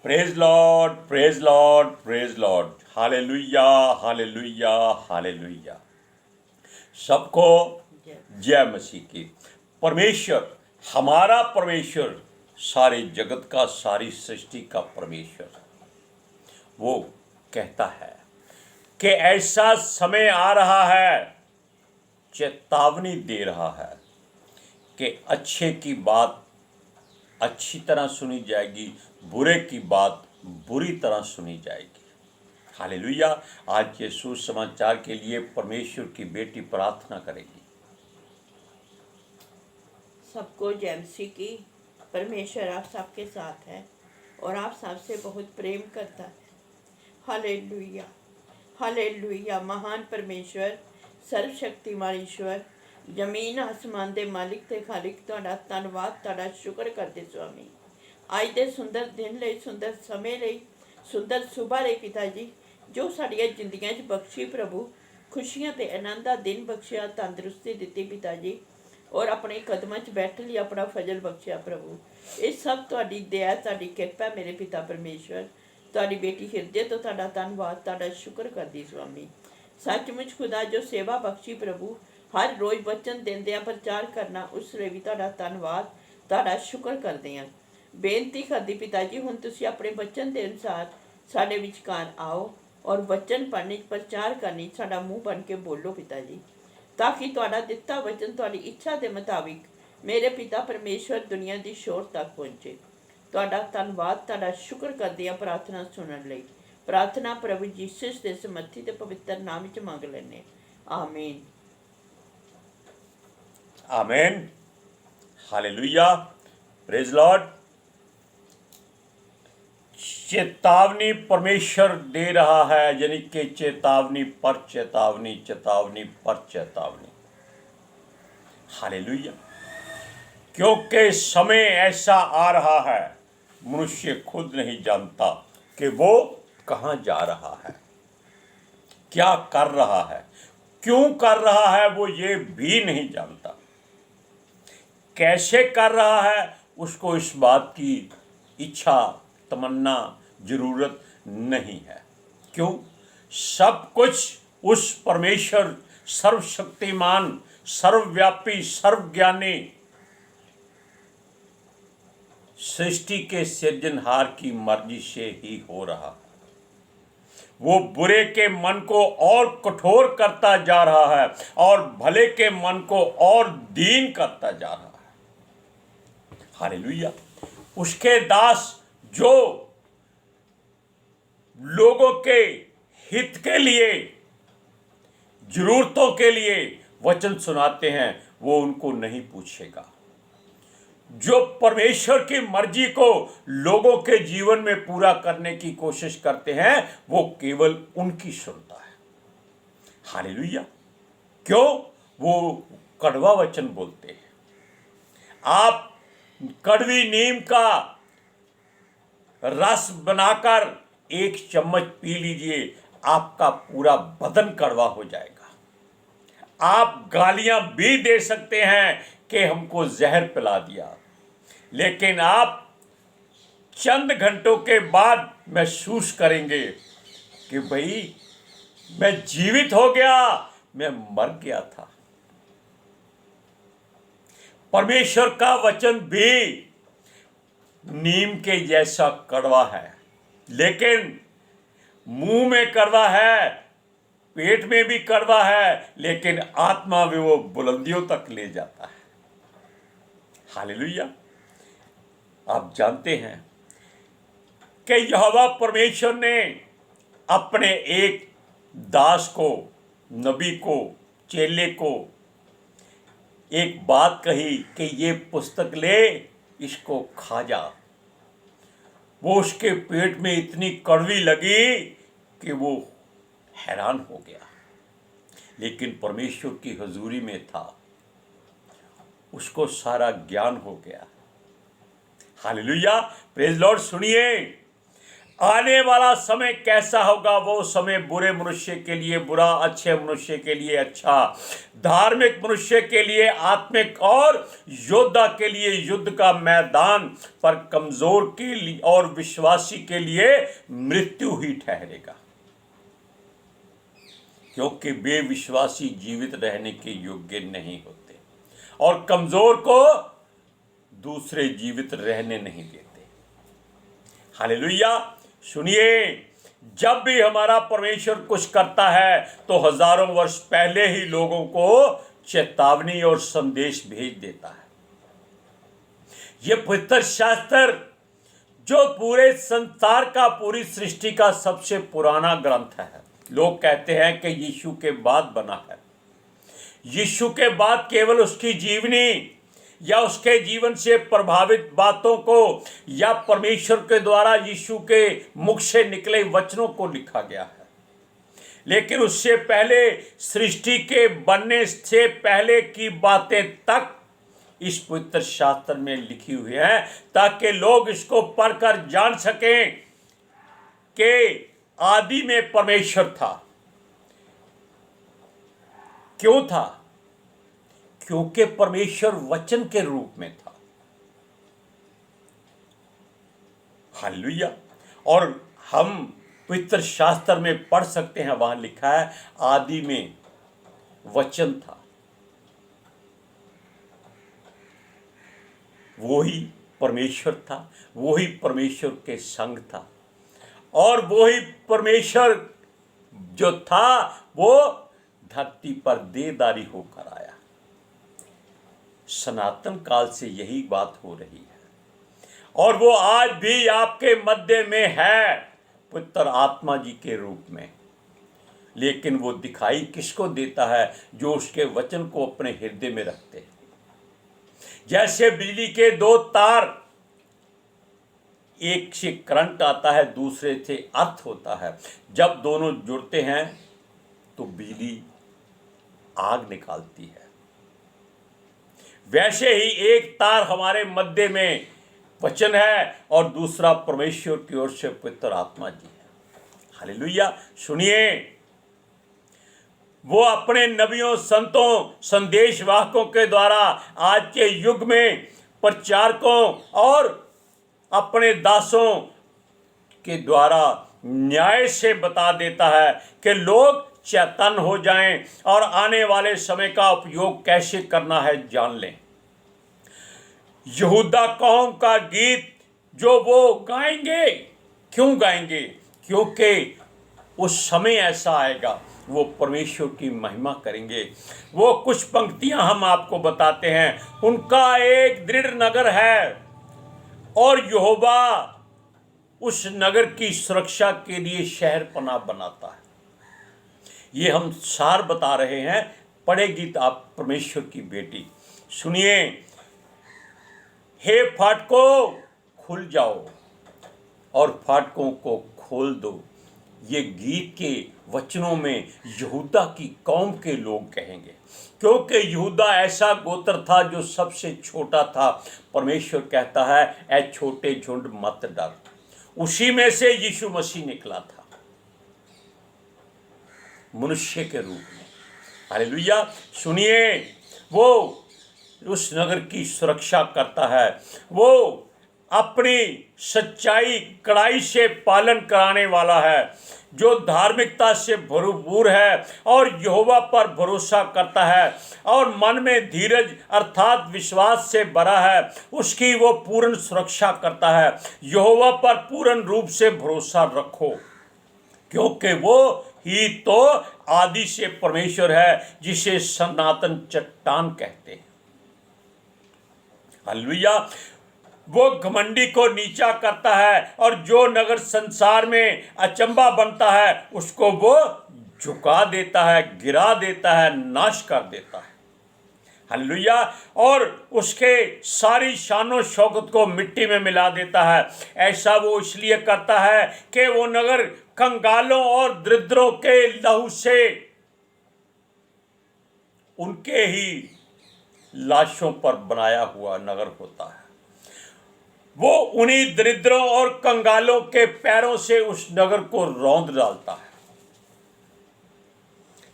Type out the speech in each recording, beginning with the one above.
Praise Lord, praise Lord, praise Lord. Hallelujah, hallelujah, hallelujah. सबको जय मसीह की। परमेश्वर, हमारा परमेश्वर, सारे जगत का, सारी सृष्टि का परमेश्वर, वो कहता है कि ऐसा समय आ रहा है, चेतावनी दे रहा है कि अच्छे की बात अच्छी तरह सुनी जाएगी, बुरे की बात बुरी तरह सुनी जाएगी। हालेलुया। आज के सुसमाचार के लिए परमेश्वर की बेटी प्रार्थना करेगी। सबको जय मसीह की। परमेश्वर आप सबके साथ है और आप सबसे बहुत प्रेम करता है। Hallelujah, hallelujah. महान परमेश्वर, सर्वशक्तिमान ईश्वर, जमीन आसमान दे मालिक ते खालिक, तुहाडा धन्नवाद, तुहाडा शुक्र करदे स्वामी। अज दे सुंदर दिन लई, सुंदर समय लई, सुंदर सुबह लई पिता जी, जो साडियां जिंदगियां च बख्शी प्रभु, खुशियां ते आनंद दा दिन बख्शिया, तंदुरुस्ती दित्ती पिता जी, और अपने कदमां च बैठ लिए अपना फजल बख्शिया प्रभु। ये सब तुहाडी दया, तुहाडी किरपा मेरे पिता परमेश्वर। तुहाडी बेटी हिरदे तो तुहाडा धन्नवाद, तुहाडा शुक्र करदी स्वामी। सचमुच खुदा जो सेवा बख्शी प्रभु, हर रोज़ वचन देंदे प्रचार करना, उस लिए भी तुहाडा धन्नवाद, तुहाडा शुक्र करदे हैं। बेनती करदी पिता जी, हुण तुसीं अपने वचन के अनुसार साडे विचकार आओ और वचन पढ़ने प्रचार करने साडा मूँह बन के बोलो पिता जी, ताकि तुहाडा दिता वचन तुहाडी इच्छा के मुताबिक मेरे पिता परमेश्वर दुनिया की शोर तक पहुँचे। तुहाडा धन्नवाद, तुहाडा शुक्र करदे हां प्रार्थना सुनने लई। प्रार्थना प्रभु जीसस के समर्थी ते पवित्र नाम च मंग लैने, आमीन। आमीन। Hallelujah, praise Lord. चेतावनी परमेश्वर दे रहा है, यानी कि चेतावनी पर चेतावनी, चेतावनी पर चेतावनी। हालेलुया। क्योंकि समय ऐसा आ रहा है, मनुष्य खुद नहीं जानता कि वो कहाँ जा रहा है, क्या कर रहा है, क्यों कर रहा है, वो ये भी नहीं जानता। कैसे कर रहा है, उसको इस बात की इच्छा, तमन्ना, जरूरत नहीं है। क्यों? सब कुछ उस परमेश्वर, सर्वशक्तिमान, सर्वव्यापी, सर्वज्ञानी, सृष्टि के सृजनहार की मर्जी से ही हो रहा है। वो बुरे के मन को और कठोर करता जा रहा है और भले के मन को और दीन करता जा रहा है। हालेलुया। उसके दास जो लोगों के हित के लिए, जरूरतों के लिए वचन सुनाते हैं, वो उनको नहीं पूछेगा। जो परमेश्वर की मर्जी को लोगों के जीवन में पूरा करने की कोशिश करते हैं, वो केवल उनकी सुनता है। हालेलुया। क्यों? वो कड़वा वचन बोलते हैं। आप कड़वी नीम का रस बनाकर 1 चम्मच पी लीजिए, आपका पूरा बदन कड़वा हो जाएगा। आप गालियां भी दे सकते हैं कि हमको जहर पिला दिया, लेकिन आप चंद घंटों के बाद महसूस करेंगे कि भाई मैं जीवित हो गया, मैं मर गया था। परमेश्वर का वचन भी नीम के जैसा कड़वा है, लेकिन मुंह में कड़वा है, पेट में भी कड़वा है, लेकिन आत्मा में वो बुलंदियों तक ले जाता है। हालेलुया। आप जानते हैं कि यहोवा परमेश्वर ने अपने एक दास को, नबी को, चेले को एक बात कही कि ये पुस्तक ले, इसको खा जा। वो उसके पेट में इतनी कड़वी लगी कि वो हैरान हो गया, लेकिन परमेश्वर की हजूरी में था, उसको सारा ज्ञान हो गया। Hallelujah, praise Lord. सुनिए, आने वाला समय कैसा होगा, वो समय बुरे मनुष्य के लिए बुरा, अच्छे मनुष्य के लिए अच्छा, धार्मिक मनुष्य के लिए आत्मिक और योद्धा के लिए युद्ध का मैदान, पर कमजोर के लिए और विश्वासी के लिए मृत्यु ही ठहरेगा, क्योंकि वे विश्वासी जीवित रहने के योग्य नहीं होते और कमजोर को दूसरे जीवित रहने नहीं देते। हालेलुया। सुनिए, जब भी हमारा परमेश्वर कुछ करता है तो हजारों वर्ष पहले ही लोगों को चेतावनी और संदेश भेज देता है। यह पवित्र शास्त्र जो पूरे संसार का, पूरी सृष्टि का सबसे पुराना ग्रंथ है। लोग कहते हैं कि यीशु के बाद बना है। यीशु के बाद केवल उसकी जीवनी या उसके जीवन से प्रभावित बातों को या परमेश्वर के द्वारा यीशु के मुख से निकले वचनों को लिखा गया है, लेकिन उससे पहले सृष्टि के बनने से पहले की बातें तक इस पवित्र शास्त्र में लिखी हुई है, ताकि लोग इसको पढ़कर जान सकें कि आदि में परमेश्वर था। क्यों था? क्योंकि परमेश्वर वचन के रूप में था। हालेलुया। और हम पवित्र शास्त्र में पढ़ सकते हैं, वहां लिखा है आदि में वचन था, वो ही परमेश्वर था, वो ही परमेश्वर के संग था, और वो ही परमेश्वर जो था वो धरती पर देहधारी होकर आया। सनातन काल से यही बात हो रही है और वो आज भी आपके मध्य में है, पवित्र आत्मा जी के रूप में। लेकिन वो दिखाई किसको देता है? जो उसके वचन को अपने हृदय में रखते हैं। जैसे बिजली के दो तार, एक से करंट आता है, दूसरे से अर्थ होता है। जब दोनों जुड़ते हैं तो बिजली आग निकालती है। वैसे ही एक तार हमारे मध्य में वचन है और दूसरा परमेश्वर की ओर से पवित्र आत्मा जी है। हालेलुया। सुनिए, वो अपने नबियों, संतों, संदेशवाहकों के द्वारा आज के युग में प्रचारकों और अपने दासों के द्वारा न्याय से बता देता है कि लोग चेतन हो जाएं और आने वाले समय का उपयोग कैसे करना है जान लें। यहूदा कौम का गीत जो वो गाएंगे, क्यों गाएंगे? क्योंकि उस समय ऐसा आएगा, वो परमेश्वर की महिमा करेंगे। वो कुछ पंक्तियां हम आपको बताते हैं। उनका एक दृढ़ नगर है और यहोवा उस नगर की सुरक्षा के लिए शहर पनाह बनाता है। ये हम सार बता रहे हैं। पढ़ेगी तो आप परमेश्वर की बेटी। सुनिए, हे फाटकों खुल जाओ और फाटकों को खोल दो। ये गीत के वचनों में यहूदा की कौम के लोग कहेंगे, क्योंकि यहूदा ऐसा गोत्र था जो सबसे छोटा था। परमेश्वर कहता है, ऐ छोटे झुंड मत डर। उसी में से यीशु मसीह निकला था मनुष्य के रूप में। हालेलुया। सुनिए, वो उस नगर की सुरक्षा करता है। वो अपनी सच्चाई कड़ाई से पालन कराने वाला है, जो धार्मिकता से भरपूर है और यहोवा पर भरोसा करता है और मन में धीरज अर्थात विश्वास से भरा है, उसकी वो पूर्ण सुरक्षा करता है। यहोवा पर पूर्ण रूप से भरोसा रखो, क्योंकि वो ही तो आदि से परमेश्वर है, जिसे सनातन चट्टान कहते हैं। हालेलुया। वो घमंडी को नीचा करता है और जो नगर संसार में अचंबा बनता है उसको वो झुका देता है, गिरा देता है, नाश कर देता है। हालेलुया। और उसके सारी शानो शौकत को मिट्टी में मिला देता है। ऐसा वो इसलिए करता है कि वो नगर कंगालों और दरिद्रों के लहू से, उनके ही लाशों पर बनाया हुआ नगर होता है। वो उन्हीं दरिद्रों और कंगालों के पैरों से उस नगर को रौंद डालता है।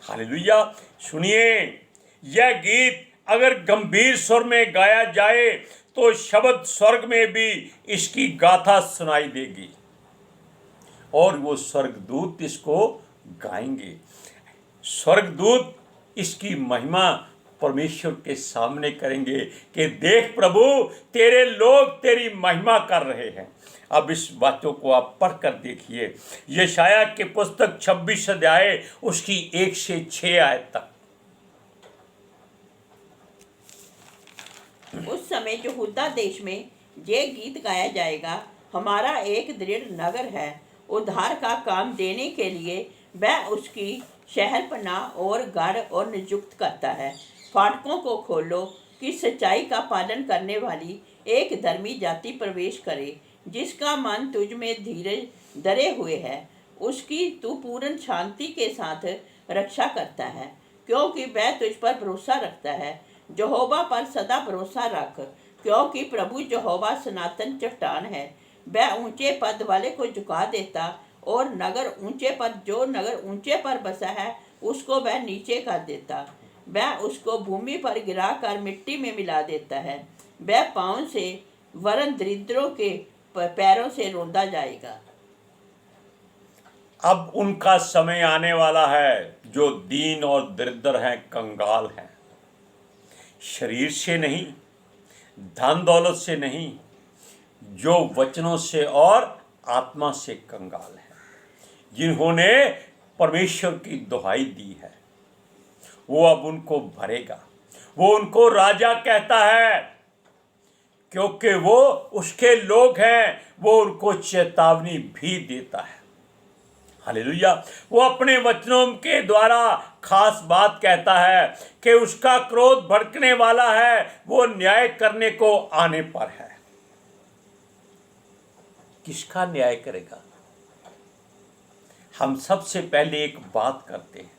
हालेलुया। सुनिए, यह गीत अगर गंभीर स्वर में गाया जाए तो शब्द स्वर्ग में भी इसकी गाथा सुनाई देगी और वो स्वर्गदूत इसको गाएंगे। स्वर्गदूत इसकी महिमा परमेश्वर के सामने करेंगे कि देख प्रभु, तेरे लोग तेरी महिमा कर रहे हैं। अब इस बातों को आप पढ़कर देखिए, यशाया की पुस्तक 26 अध्याय उसकी 1 से 6 आयत तक। उस समय यहूदा देश में ये गीत गाया जाएगा, हमारा एक दृढ़ नगर है, उद्धार का काम देने के लिए वह उसकी शहरपनाह और गढ़ और नियुक्त करता है। फाटकों को खोलो कि सच्चाई का पालन करने वाली एक धर्मी जाति प्रवेश करे, जिसका मन तुझ में धीरज धरे हुए है, उसकी तू पूर्ण शांति के साथ रक्षा करता है, क्योंकि वह तुझ पर भरोसा रखता है। यहोवा पर सदा भरोसा रख, क्योंकि प्रभु यहोवा सनातन चट्टान है। वह ऊंचे पद वाले को झुका देता और जो नगर ऊंचे पर बसा है उसको वह नीचे कर देता। वह उसको भूमि पर गिराकर मिट्टी में मिला देता है। वह पाँव से वरन दरिद्रों के पैरों से रौंदा जाएगा। अब उनका समय आने वाला है जो दीन और दरिद्र हैं, कंगाल हैं, शरीर से नहीं, धन दौलत से नहीं, जो वचनों से और आत्मा से कंगाल है, जिन्होंने परमेश्वर की दुहाई दी है, वो अब उनको भरेगा। वो उनको राजा कहता है क्योंकि वो उसके लोग हैं। वो उनको चेतावनी भी देता है। हालेलुया। वो अपने वचनों के द्वारा खास बात कहता है कि उसका क्रोध भड़कने वाला है, वो न्याय करने को आने पर है। किसका न्याय करेगा? हम सबसे पहले एक बात करते हैं,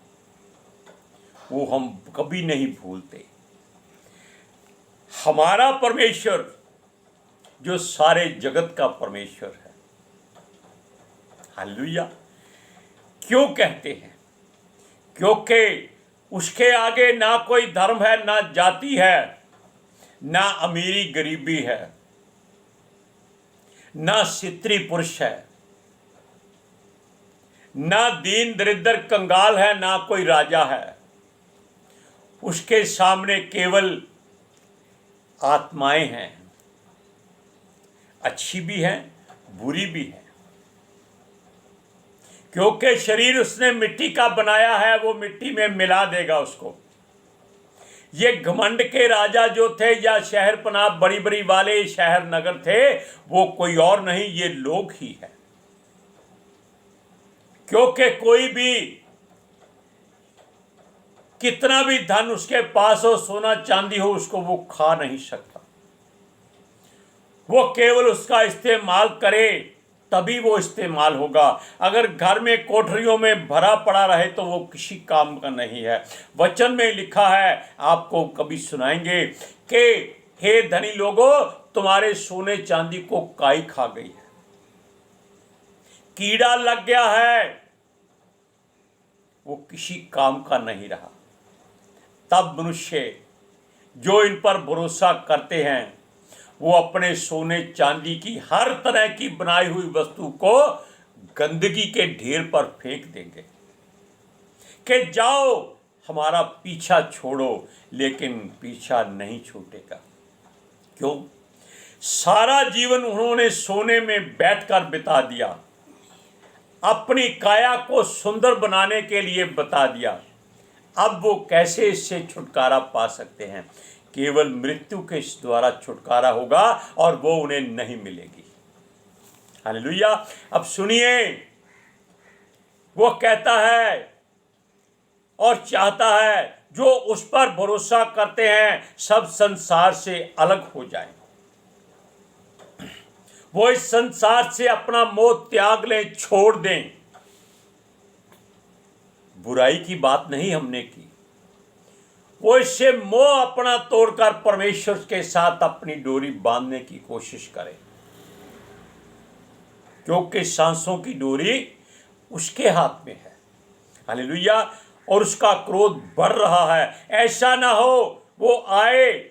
वो हम कभी नहीं भूलते। हमारा परमेश्वर जो सारे जगत का परमेश्वर है। हालेलुया। क्यों कहते हैं? क्योंकि उसके आगे ना कोई धर्म है, ना जाति है, ना अमीरी गरीबी है, ना स्त्री पुरुष है, ना दीन दरिद्र कंगाल है, ना कोई राजा है। उसके सामने केवल आत्माएं हैं, अच्छी भी हैं, बुरी भी हैं। क्योंकि शरीर उसने मिट्टी का बनाया है, वो मिट्टी में मिला देगा उसको। ये घमंड के राजा जो थे या शहर पनाह बड़ी बड़ी वाले शहर नगर थे, वो कोई और नहीं, ये लोग ही हैं। क्योंकि कोई भी कितना भी धन उसके पास हो, सोना चांदी हो, उसको वो खा नहीं सकता। वो केवल उसका इस्तेमाल करे तभी वो इस्तेमाल होगा। अगर घर में कोठरियों में भरा पड़ा रहे तो वो किसी काम का नहीं है। वचन में लिखा है, आपको कभी सुनाएंगे कि हे धनी लोगों, तुम्हारे सोने चांदी को काई खा गई है, कीड़ा लग गया है, वो किसी काम का नहीं रहा। तब मनुष्य जो इन पर भरोसा करते हैं वो अपने सोने चांदी की हर तरह की बनाई हुई वस्तु को गंदगी के ढेर पर फेंक देंगे कि जाओ हमारा पीछा छोड़ो, लेकिन पीछा नहीं छूटेगा। क्यों? सारा जीवन उन्होंने सोने में बैठकर बिता दिया, अपनी काया को सुंदर बनाने के लिए बता दिया। अब वो कैसे इससे छुटकारा पा सकते हैं? केवल मृत्यु के द्वारा छुटकारा होगा और वो उन्हें नहीं मिलेगी। हालेलुया। अब सुनिए, वो कहता है और चाहता है जो उस पर भरोसा करते हैं सब संसार से अलग हो जाएं। वो इस संसार से अपना मोह त्याग लें, छोड़ दें। बुराई की बात नहीं हमने की, वो इससे मोह अपना तोड़कर परमेश्वर के साथ अपनी डोरी बांधने की कोशिश करे। क्योंकि सांसों की डोरी उसके हाथ में है। हालेलुया। और उसका क्रोध बढ़ रहा है। ऐसा ना हो वो आए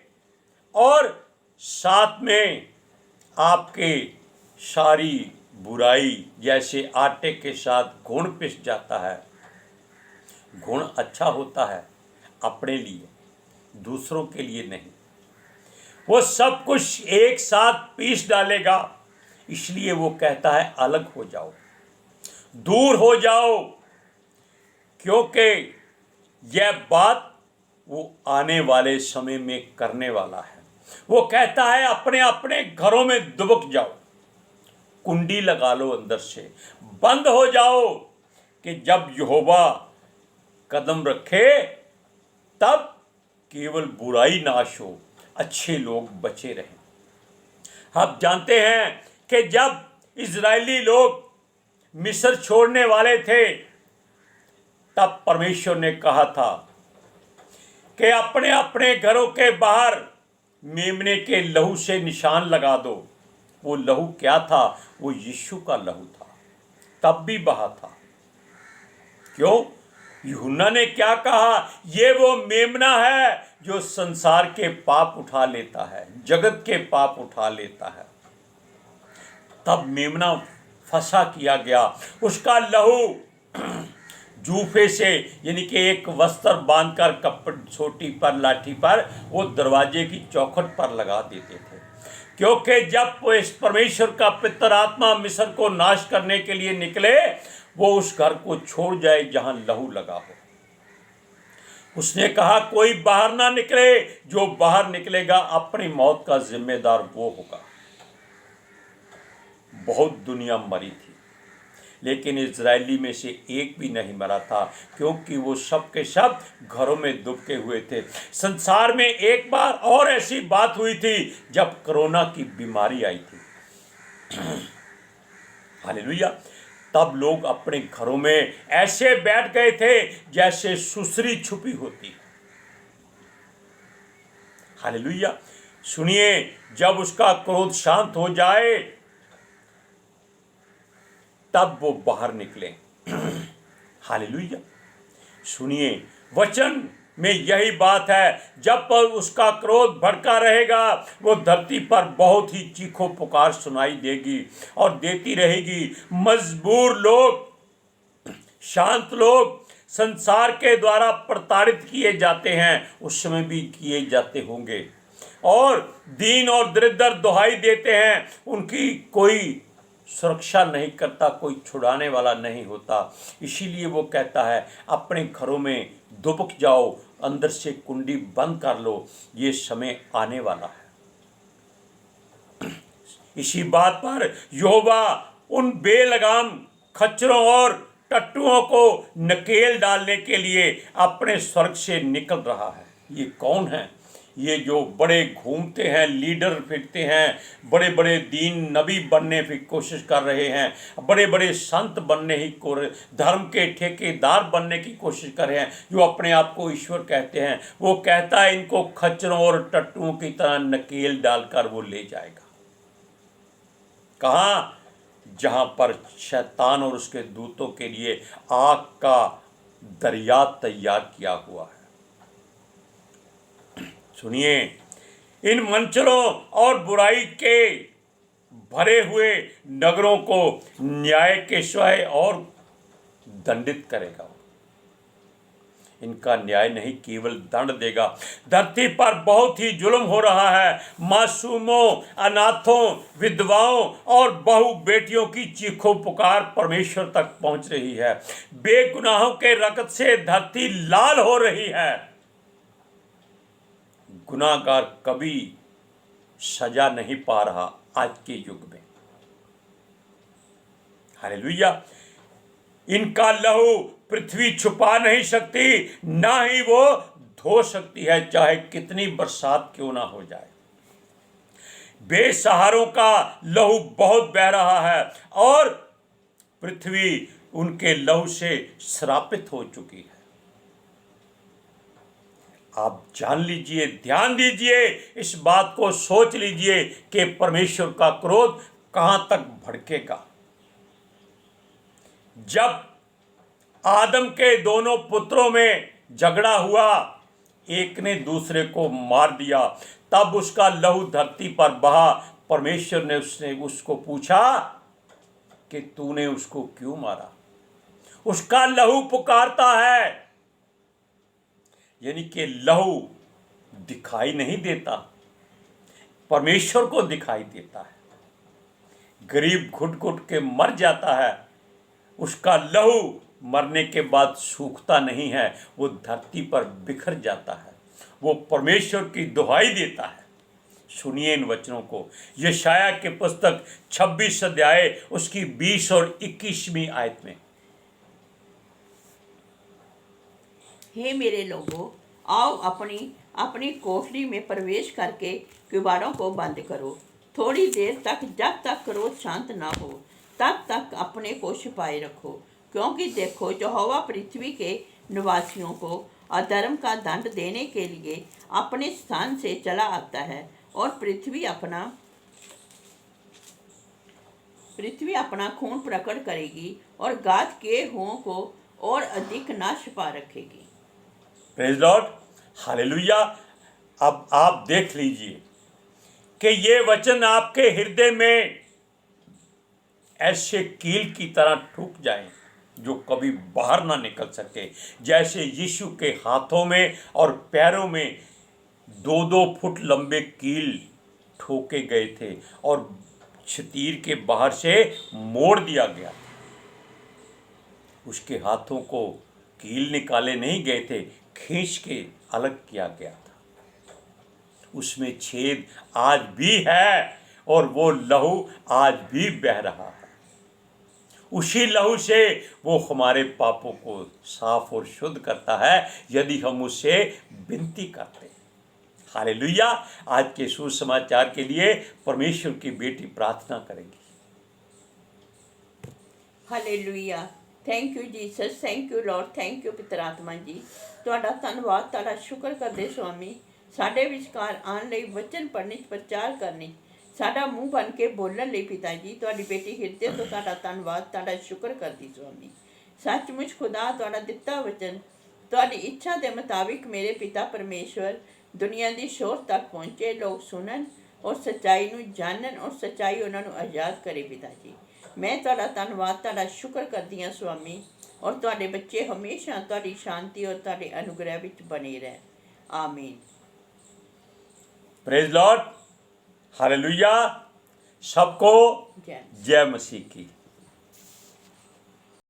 और साथ में आपके सारी बुराई, जैसे आटे के साथ घुन पिस जाता है। घुन अच्छा होता है अपने लिए, दूसरों के लिए नहीं। वो सब कुछ एक साथ पीस डालेगा। इसलिए वो कहता है अलग हो जाओ, दूर हो जाओ, क्योंकि यह बात वो आने वाले समय में करने वाला है। वो कहता है अपने अपने घरों में दुबक जाओ, कुंडी लगा लो, अंदर से बंद हो जाओ, कि जब यहोवा कदम रखे तब केवल बुराई नाश हो, अच्छे लोग बचे रहें। आप जानते हैं कि जब इजरायली लोग मिस्र छोड़ने वाले थे, तब परमेश्वर ने कहा था कि अपने अपने घरों के बाहर मेमने के लहू से निशान लगा दो। वो लहू क्या था? वो यीशु का लहू था, तब भी बहा था। क्यों? यूहन्ना ने क्या कहा? ये वो मेमना है जो संसार के पाप उठा लेता है, जगत के पाप उठा लेता है। तब मेमना फंसा किया गया, उसका लहू जूफे से, यानी कि एक वस्त्र बांधकर कपड़ छोटी पर लाठी पर वो दरवाजे की चौखट पर लगा देते थे। क्योंकि जब इस परमेश्वर का पितर आत्मा मिस्र को नाश करने के लिए निकले, वो उस घर को छोड़ जाए जहां लहू लगा हो। उसने कहा कोई बाहर ना निकले, जो बाहर निकलेगा अपनी मौत का जिम्मेदार वो होगा। बहुत दुनिया मरी थी, लेकिन इजरायली में से एक भी नहीं मरा था, क्योंकि वो सब के सब घरों में दुबके हुए थे। संसार में एक बार और ऐसी बात हुई थी जब कोरोना की बीमारी आई थी। हालेलुया। तब लोग अपने घरों में ऐसे बैठ गए थे जैसे सुसरी छुपी होती। हालेलुया। सुनिए, जब उसका क्रोध शांत हो जाए तब वो बाहर निकले। हालेलुया। सुनिए, वचन में यही बात है। जब पर उसका क्रोध भड़का रहेगा, वो धरती पर बहुत ही चीखो पुकार सुनाई देगी और देती रहेगी। मजबूर लोग, शांत लोग संसार के द्वारा प्रताड़ित किए जाते हैं, उस समय भी किए जाते होंगे, और दीन और दरिद्र दुहाई देते हैं। उनकी कोई सुरक्षा नहीं करता, कोई छुड़ाने वाला नहीं होता। इसीलिए वो कहता है अपने घरों में दुबक जाओ, अंदर से कुंडी बंद कर लो, ये समय आने वाला है। इसी बात पर यहोवा उन बेलगाम खच्चरों और टट्टुओं को नकेल डालने के लिए अपने स्वर्ग से निकल रहा है। ये कौन है? ये जो बड़े घूमते हैं, लीडर फिरते हैं, बड़े बड़े दीन नबी बनने की कोशिश कर रहे हैं, बड़े बड़े संत बनने ही को, धर्म के ठेकेदार बनने की कोशिश कर रहे हैं, जो अपने आप को ईश्वर कहते हैं। वो कहता है इनको खच्चरों और टट्टुओं की तरह नकेल डालकर वो ले जाएगा। कहाँ? जहाँ पर शैतान और उसके दूतों के लिए आग का दरिया तैयार किया हुआ है। सुनिए, इन मंचरों और बुराई के भरे हुए नगरों को न्याय के स्वयं और दंडित करेगा। इनका न्याय नहीं, केवल दंड देगा। धरती पर बहुत ही जुल्म हो रहा है। मासूमों, अनाथों, विधवाओं और बहु बेटियों की चीखों पुकार परमेश्वर तक पहुंच रही है। बेगुनाहों के रक्त से धरती लाल हो रही है। गुनाहगार कभी सजा नहीं पा रहा आज के युग में। हालेलुया। इनका लहू पृथ्वी छुपा नहीं सकती, ना ही वो धो सकती है, चाहे कितनी बरसात क्यों ना हो जाए। बेसहारों का लहू बहुत बह रहा है और पृथ्वी उनके लहू से श्रापित हो चुकी है। आप जान लीजिए, ध्यान दीजिए, इस बात को सोच लीजिए कि परमेश्वर का क्रोध कहां तक भड़केगा। जब आदम के दोनों पुत्रों में झगड़ा हुआ, एक ने दूसरे को मार दिया, तब उसका लहू धरती पर बहा। परमेश्वर ने उसको पूछा कि तूने उसको क्यों मारा? उसका लहू पुकारता है, यानी कि लहू दिखाई नहीं देता, परमेश्वर को दिखाई देता है। गरीब घुट घुट के मर जाता है, उसका लहू मरने के बाद सूखता नहीं है, वो धरती पर बिखर जाता है। वो परमेश्वर की दुहाई देता है। सुनिए इन वचनों को, यशाया के पुस्तक 26 अध्याय उसकी 20 और 21वीं आयत में। हे मेरे लोगों, आओ अपनी अपनी कोठरी में प्रवेश करके किवाड़ों को बंद करो। थोड़ी देर तक, जब तक क्रोध शांत ना हो, तब तक अपने को छिपाए रखो। क्योंकि देखो, यहोवा पृथ्वी के निवासियों को अधर्म का दंड देने के लिए अपने स्थान से चला आता है, और पृथ्वी अपना खून प्रकट करेगी और घात किए हुओं को और अधिक ना छिपा रखेगी। Praise Lord, hallelujah. अब आप देख लीजिए कि ये वचन आपके हृदय में ऐसे कील की तरह ठुक जाएं जो कभी बाहर ना निकल सके। जैसे यीशु के हाथों में और पैरों में 2-2 फुट लंबे कील ठोके गए थे और शतीर के बाहर से मोड़ दिया गया। उसके हाथों को कील निकाले नहीं गए थे, खींच के अलग किया गया था। उसमें छेद आज भी है और वो लहू आज भी बह रहा है। उसी लहू से वो हमारे पापों को साफ और शुद्ध करता है, यदि हम उससे विनती करते हैं। हालेलुया। आज के सुसमाचार के लिए परमेश्वर की बेटी प्रार्थना करेगी। Hallelujah. Thank you Jesus, thank you Lord, thank you पितर आत्मा जी। ਤੁਹਾਡਾ ਧੰਨਵਾਦ, ਤੁਹਾਡਾ ਸ਼ੁਕਰ ਕਰਦੇ ਸੁਆਮੀ, ਸਾਡੇ ਵਿਚਕਾਰ ਆਉਣ ਲਈ, ਵਚਨ ਪੜ੍ਹਨ 'ਚ, ਪ੍ਰਚਾਰ ਕਰਨ 'ਚ, ਸਾਡਾ ਮੂੰਹ ਬਣ ਕੇ ਬੋਲਣ ਲਈ ਪਿਤਾ ਜੀ। ਤੁਹਾਡੀ ਬੇਟੀ ਹਿਰਦੇ ਤੋਂ ਤੁਹਾਡਾ ਧੰਨਵਾਦ, ਤੁਹਾਡਾ ਸ਼ੁਕਰ ਕਰਦੀ ਸੁਆਮੀ। ਸੱਚਮੁੱਚ ਖੁਦਾ, ਤੁਹਾਡਾ ਦਿੱਤਾ ਵਚਨ ਤੁਹਾਡੀ ਇੱਛਾ ਦੇ ਮੁਤਾबिक ਮੇਰੇ ਪਿਤਾ ਪਰਮੇਸ਼ਵਰ ਦੁਨੀਆ ਦੀ ਸ਼ੋਰ ਤੱਕ ਪਹੁੰਚੇ, ਲੋਕ ਸੁਣਨ ਔਰ ਸੱਚਾਈ ਨੂੰ ਜਾਣਨ ਔਰ ਸੱਚਾਈ ਉਹਨਾਂ ਨੂੰ ਆਜ਼ਾਦ ਕਰੇ ਪਿਤਾ ਜੀ। ਮੈਂ ਤੁਹਾਡਾ ਧੰਨਵਾਦ, ਤੁਹਾਡਾ ਸ਼ੁਕਰ ਕਰਦੀ ਹਾਂ ਸੁਆਮੀ, और ਤੁਹਾਡੇ ਬੱਚੇ ਹਮੇਸ਼ਾ ਤੁਹਾਡੀ ਸ਼ਾਂਤੀ और ਤੁਹਾਡੇ ਅਨੁਗ੍ਰਹਿ ਵਿੱਚ ਬਣੇ ਰਹਿਣ। आमीन। Praise Lord, hallelujah. सबको जय जय मसीह की।